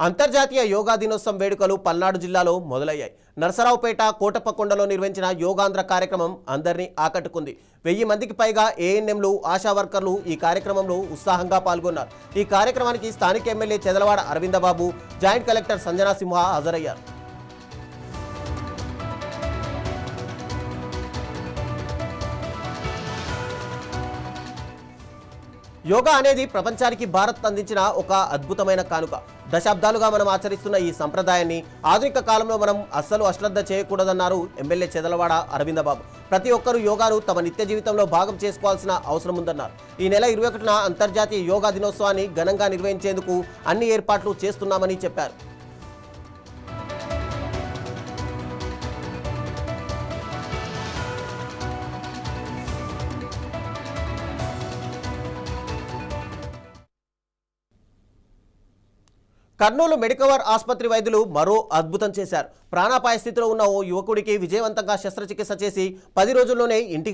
అంతర్జాతీయ యోగా దినోత్సవం వేడుకలు పల్నాడు జిల్లాలో మొదలయ్యాయి. నరసరావుపేట కోటప్పకొండలో నిర్వహించిన యోగాంధ్ర కార్యక్రమం అందరినీ ఆకట్టుకుంది. 1000 మందికి పైగా ఏఎన్ఎంలు, ఆశా వర్కర్లు ఈ కార్యక్రమంలో ఉత్సాహంగా పాల్గొన్నారు. ఈ కార్యక్రమానికి స్థానిక MLA Chedalavada Aravindababu, joint collector Sanjana Simha హాజరయ్యారు. యోగా అనేది ప్రపంచానికి భారత్ అందించిన ఒక అద్భుతమైన కానుక. దశాబ్దాలుగా మనం ఆచరిస్తున్న ఈ సంప్రదాయాన్ని ఆధునిక కాలంలో మనం అస్సలు అశ్రద్ధ చేయకూడదన్నారు ఎమ్మెల్యే చెదలవాడ అరవిందబాబు. ప్రతి ఒక్కరూ యోగాను తమ నిత్య జీవితంలో భాగం చేసుకోవాల్సిన అవసరం ఉందన్నారు. ఈ నెల 21న అంతర్జాతీయ యోగా దినోత్సవాన్ని ఘనంగా నిర్వహించేందుకు అన్ని ఏర్పాట్లు చేస్తున్నామని చెప్పారు. కర్నూలు మెడికవర్ ఆసుపత్రి వైద్యులు మరో అద్భుతం చేశారు. ప్రాణాపాయ స్థితిలో ఉన్న ఓ యువకుడికి విజయవంతంగా శస్త్రచికిత్స చేసి 10 రోజుల్లోనే ఇంటికి